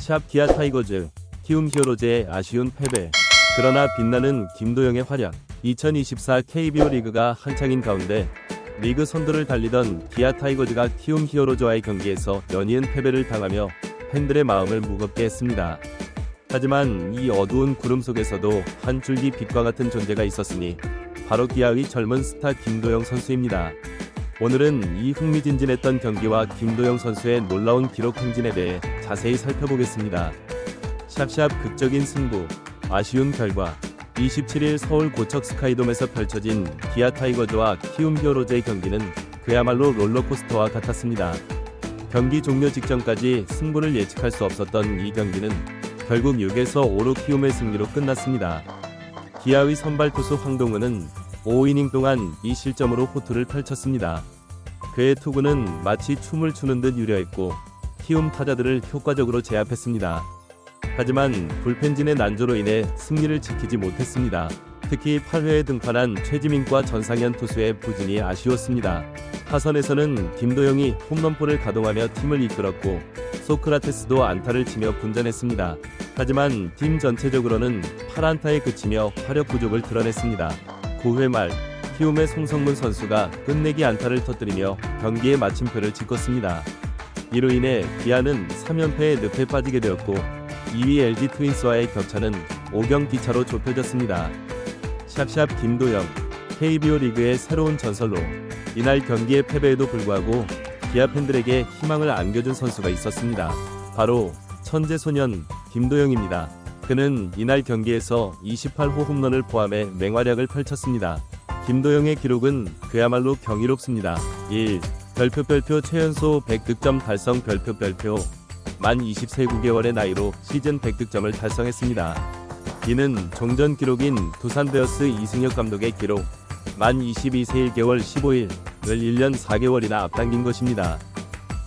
샵 기아 타이거즈, 키움 히어로즈의 아쉬운 패배. 그러나 빛나는 김도영의 활약. 2024 KBO 리그가 한창인 가운데 리그 선두를 달리던 기아 타이거즈가 키움 히어로즈와의 경기에서 연이은 패배를 당하며 팬들의 마음을 무겁게 했습니다. 하지만 이 어두운 구름 속에서도 한 줄기 빛과 같은 존재가 있었으니 바로 기아의 젊은 스타 김도영 선수입니다. 오늘은 이 흥미진진했던 경기와 김도영 선수의 놀라운 기록 행진에 대해 자세히 살펴보겠습니다. 샵샵 극적인 승부, 아쉬운 결과. 27일 서울 고척 스카이돔에서 펼쳐진 기아 타이거즈와 키움 히어로즈의 경기는 그야말로 롤러코스터와 같았습니다. 경기 종료 직전까지 승부를 예측할 수 없었던 이 경기는 결국 6에서 5로 키움의 승리로 끝났습니다. 기아의 선발 투수 황동은은 5이닝 동안 2실점으로 호투를 펼쳤습니다. 그의 투구는 마치 춤을 추는 듯 유려했고 키움 타자들을 효과적으로 제압했습니다. 하지만 불펜진의 난조로 인해 승리를 지키지 못했습니다. 특히 8회에 등판한 최지민과 전상현 투수의 부진이 아쉬웠습니다. 타선에서는 김도영이 홈런볼을 가동하며 팀을 이끌었고 소크라테스도 안타를 치며 분전했습니다. 하지만 팀 전체적으로는 8안타에 그치며 화력 부족을 드러냈습니다. 9회 말 키움의 송성문 선수가 끝내기 안타를 터뜨리며 경기에 마침표를 찍었습니다. 이로 인해 기아는 3연패에 늪에 빠지게 되었고 2위 LG 트윈스와의 격차는 5경기 차로 좁혀졌습니다. 샵샵 김도영, KBO 리그의 새로운 전설로 이날 경기의 패배에도 불구하고 기아 팬들에게 희망을 안겨준 선수가 있었습니다. 바로 천재소년 김도영입니다. 그는 이날 경기에서 28호 홈런을 포함해 맹활약을 펼쳤습니다. 김도영의 기록은 그야말로 경이롭습니다. 1. 별표 최연소 100득점 달성 별표 만 20세 9개월의 나이로 시즌 100득점을 달성했습니다. 이는 종전 기록인 두산 베어스 이승엽 감독의 기록 만 22세 1개월 15일을 1년 4개월이나 앞당긴 것입니다.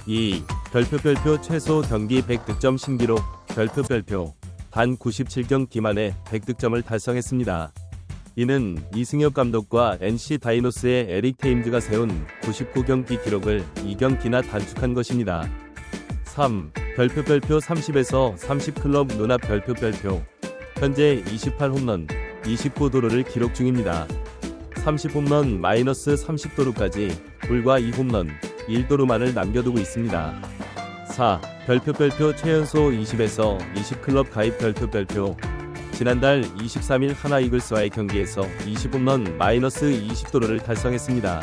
2. 별표 최소 경기 100득점 신기록 별표 단 97경기 만에 100득점을 달성했습니다. 이는 이승엽 감독과 NC 다이노스의 에릭 테임즈가 세운 99경기 기록을 2경기나 단축한 것입니다. 3. 별표 30에서 30 클럽 눈앞 별표 현재 28홈런, 29도루를 기록 중입니다. 30홈런 마이너스 30도루까지 불과 2홈런, 1도루만을 남겨두고 있습니다. 4. 별표 최연소 20에서 20 클럽 가입 별표 지난달 23일 하나 이글스와의 경기에서 20홈런 마이너스 20도루를 달성했습니다.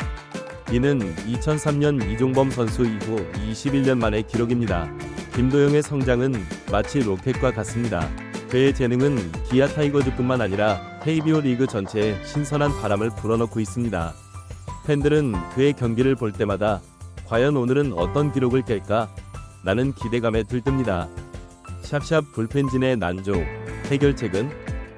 이는 2003년 이종범 선수 이후 21년 만의 기록입니다. 김도영의 성장은 마치 로켓과 같습니다. 그의 재능은 기아 타이거즈뿐만 아니라 KBO 리그 전체에 신선한 바람을 불어넣고 있습니다. 팬들은 그의 경기를 볼 때마다 과연 오늘은 어떤 기록을 깰까? 라는 기대감에 들뜹니다. 샵샵 불펜진의 난조. 해결책은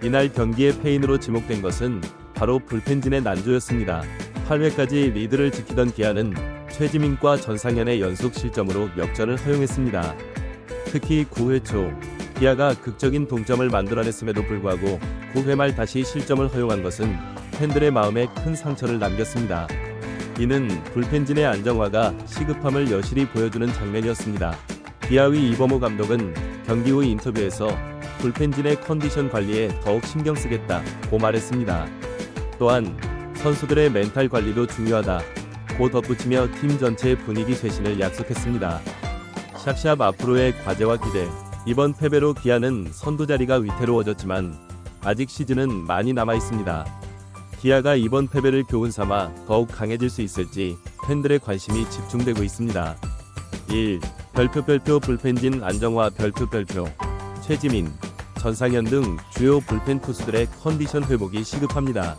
이날 경기의 패인으로 지목된 것은 바로 불펜진의 난조였습니다. 8회까지 리드를 지키던 기아는 최지민과 전상현의 연속 실점으로 역전을 허용했습니다. 특히 9회 초 기아가 극적인 동점을 만들어냈음에도 불구하고 9회 말 다시 실점을 허용한 것은 팬들의 마음에 큰 상처를 남겼습니다. 이는 불펜진의 안정화가 시급함을 여실히 보여주는 장면이었습니다. 기아의 이범호 감독은 경기 후 인터뷰에서 불펜진의 컨디션 관리에 더욱 신경 쓰겠다고 말했습니다. 또한 선수들의 멘탈 관리도 중요하다고 덧붙이며 팀 전체의 분위기 쇄신을 약속했습니다. 샵샵 앞으로의 과제와 기대. 이번 패배로 기아는 선두 자리가 위태로워졌지만 아직 시즌은 많이 남아있습니다. 기아가 이번 패배를 교훈 삼아 더욱 강해질 수 있을지 팬들의 관심이 집중되고 있습니다. 1. 별표 불펜진 안정화 별표 최지민, 전상현 등 주요 불펜 투수들의 컨디션 회복이 시급합니다.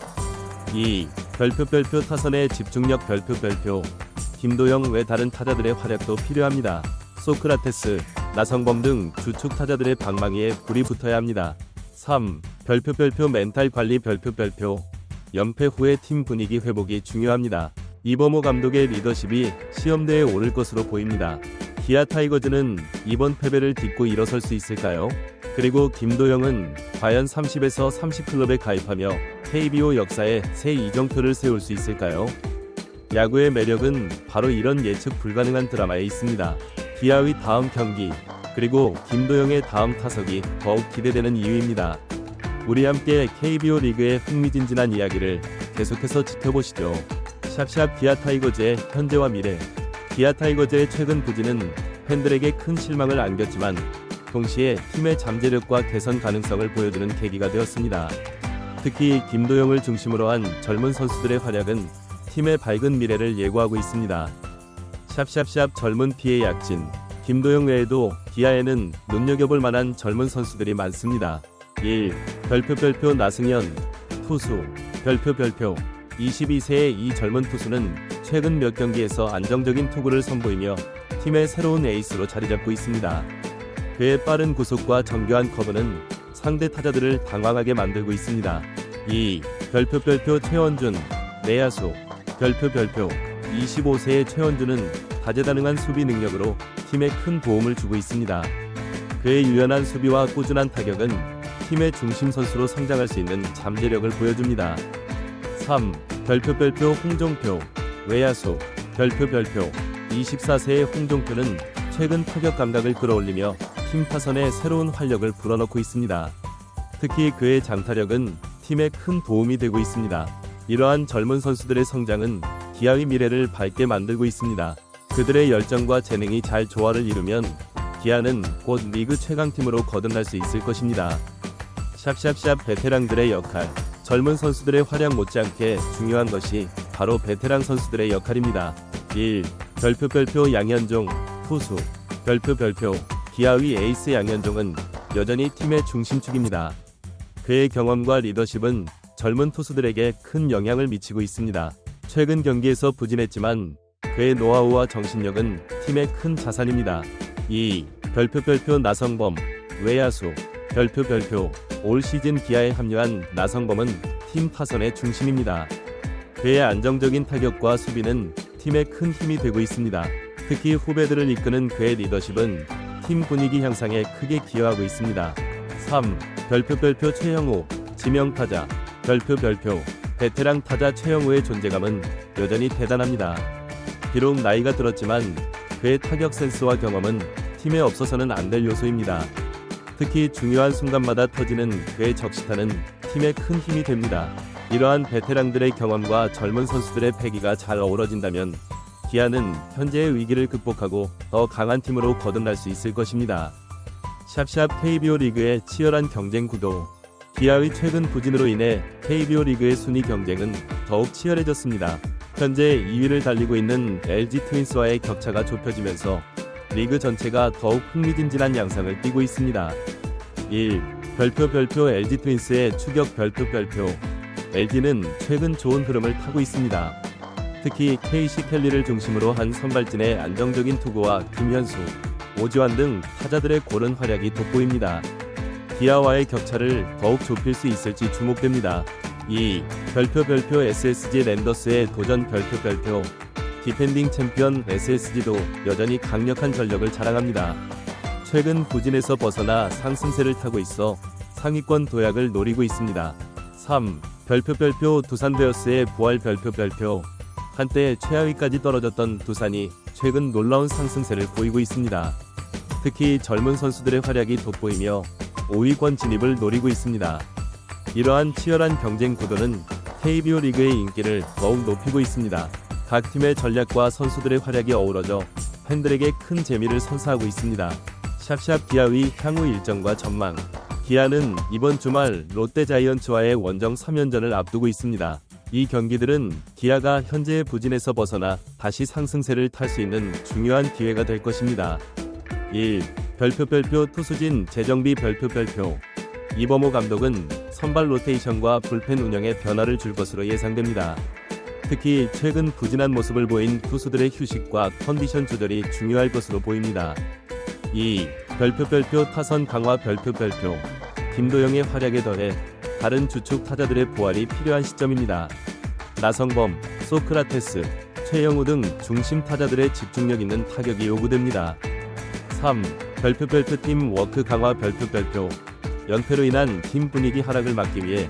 2. 별표 타선의 집중력 별표 김도영 외 다른 타자들의 활약도 필요합니다. 소크라테스, 나성범 등 주축 타자들의 방망이에 불이 붙어야 합니다. 3. 별표 멘탈 관리 별표 연패 후의 팀 분위기 회복이 중요합니다. 이범호 감독의 리더십이 시험대에 오를 것으로 보입니다. 기아 타이거즈는 이번 패배를 딛고 일어설 수 있을까요? 그리고 김도영은 과연 30에서 30클럽에 가입하며 KBO 역사에 새 이정표를 세울 수 있을까요? 야구의 매력은 바로 이런 예측 불가능한 드라마에 있습니다. 기아의 다음 경기, 그리고 김도영의 다음 타석이 더욱 기대되는 이유입니다. 우리 함께 KBO 리그의 흥미진진한 이야기를 계속해서 지켜보시죠. 샵샵 기아 타이거즈의 현재와 미래. 기아 타이거즈의 최근 부진은 팬들에게 큰 실망을 안겼지만 동시에 팀의 잠재력과 개선 가능성을 보여주는 계기가 되었습니다. 특히 김도영을 중심으로 한 젊은 선수들의 활약은 팀의 밝은 미래를 예고하고 있습니다. 샵샵샵 젊은 피의 약진. 김도영 외에도 기아에는 눈여겨볼 만한 젊은 선수들이 많습니다. 1. 별표 나승현 투수. 별표 22세의 이 젊은 투수는 최근 몇 경기에서 안정적인 투구를 선보이며 팀의 새로운 에이스로 자리잡고 있습니다. 그의 빠른 구속과 정교한 커브는 상대 타자들을 당황하게 만들고 있습니다. 2. 별표 최원준 내야수. 별표 25세의 최원준은 다재다능한 수비 능력으로 팀에 큰 도움을 주고 있습니다. 그의 유연한 수비와 꾸준한 타격은 팀의 중심 선수로 성장할 수 있는 잠재력을 보여줍니다. 3. 별표 홍종표 외야수. 별표 24세의 홍종표는 최근 타격 감각을 끌어올리며 팀 타선에 새로운 활력을 불어넣고 있습니다. 특히 그의 장타력은 팀에 큰 도움이 되고 있습니다. 이러한 젊은 선수들의 성장은 기아의 미래를 밝게 만들고 있습니다. 그들의 열정과 재능이 잘 조화를 이루면 기아는 곧 리그 최강팀으로 거듭날 수 있을 것입니다. 샵샵샵 베테랑들의 역할. 젊은 선수들의 활약 못지않게 중요한 것이 바로 베테랑 선수들의 역할입니다. 1. 별표 양현종 투수. 별표 기아의 에이스 양현종은 여전히 팀의 중심축입니다. 그의 경험과 리더십은 젊은 투수들에게 큰 영향을 미치고 있습니다. 최근 경기에서 부진했지만 그의 노하우와 정신력은 팀의 큰 자산입니다. 2. 별표 나성범 외야수. 별표 올 시즌 기아에 합류한 나성범은 팀 타선의 중심입니다. 그의 안정적인 타격과 수비는 팀에 큰 힘이 되고 있습니다. 특히 후배들을 이끄는 그의 리더십은 팀 분위기 향상에 크게 기여하고 있습니다. 3. 별표 최영우 지명타자. 별표 베테랑 타자 최영우의 존재감은 여전히 대단합니다. 비록 나이가 들었지만 그의 타격 센스와 경험은 팀에 없어서는 안 될 요소입니다. 특히 중요한 순간마다 터지는 그의 적시타는 팀에 큰 힘이 됩니다. 이러한 베테랑들의 경험과 젊은 선수들의 패기가 잘 어우러진다면 기아는 현재의 위기를 극복하고 더 강한 팀으로 거듭날 수 있을 것입니다. 샵샵 KBO 리그의 치열한 경쟁 구도. 기아의 최근 부진으로 인해 KBO 리그의 순위 경쟁은 더욱 치열해졌습니다. 현재 2위를 달리고 있는 LG 트윈스와의 격차가 좁혀지면서 리그 전체가 더욱 흥미진진한 양상을 띠고 있습니다. 1. 별표 LG 트윈스의 추격. 별표 LG는 최근 좋은 흐름을 타고 있습니다. 특히 KC 켈리를 중심으로 한 선발진의 안정적인 투구와 김현수, 오지환 등 타자들의 고른 활약이 돋보입니다. 기아와의 격차를 더욱 좁힐 수 있을지 주목됩니다. 2. 별표 SSG 랜더스의 도전. 별표 디펜딩 챔피언 SSG도 여전히 강력한 전력을 자랑합니다. 최근 부진에서 벗어나 상승세를 타고 있어 상위권 도약을 노리고 있습니다. 3. 별표 두산 베어스의 부활. 별표 한때 최하위까지 떨어졌던 두산이 최근 놀라운 상승세를 보이고 있습니다. 특히 젊은 선수들의 활약이 돋보이며 5위권 진입을 노리고 있습니다. 이러한 치열한 경쟁 구도는 KBO 리그의 인기를 더욱 높이고 있습니다. 각 팀의 전략과 선수들의 활약이 어우러져 팬들에게 큰 재미를 선사하고 있습니다. 샵샵 기아의 향후 일정과 전망. 기아는 이번 주말 롯데 자이언츠와의 원정 3연전을 앞두고 있습니다. 이 경기들은 기아가 현재의 부진에서 벗어나 다시 상승세를 탈 수 있는 중요한 기회가 될 것입니다. 1. 별표 투수진 재정비. 별표 이범호 감독은 선발 로테이션과 불펜 운영에 변화를 줄 것으로 예상됩니다. 특히 최근 부진한 모습을 보인 투수들의 휴식과 컨디션 조절이 중요할 것으로 보입니다. 2. 별표 타선 강화. 별표 김도영의 활약에 더해 다른 주축 타자들의 부활이 필요한 시점입니다. 나성범, 소크라테스, 최영우 등 중심 타자들의 집중력 있는 타격이 요구됩니다. 3. 별표 팀 워크 강화. 별표 연패로 인한 팀 분위기 하락을 막기 위해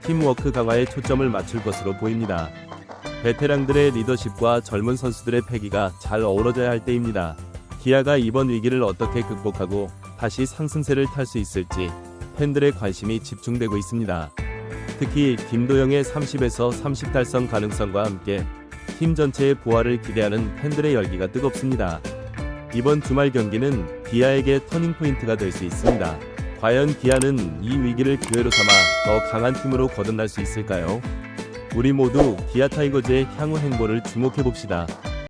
팀 워크 강화에 초점을 맞출 것으로 보입니다. 베테랑들의 리더십과 젊은 선수들의 패기가 잘 어우러져야 할 때입니다. 기아가 이번 위기를 어떻게 극복하고 다시 상승세를 탈 수 있을지 팬들의 관심이 집중되고 있습니다. 특히 김도영의 30에서 30 달성 가능성과 함께 팀 전체의 부활을 기대하는 팬들의 열기가 뜨겁습니다. 이번 주말 경기는 기아에게 터닝포인트가 될 수 있습니다. 과연 기아는 이 위기를 기회로 삼아 더 강한 팀으로 거듭날 수 있을까요? 우리 모두 기아 타이거즈의 향후 행보를 주목해봅시다.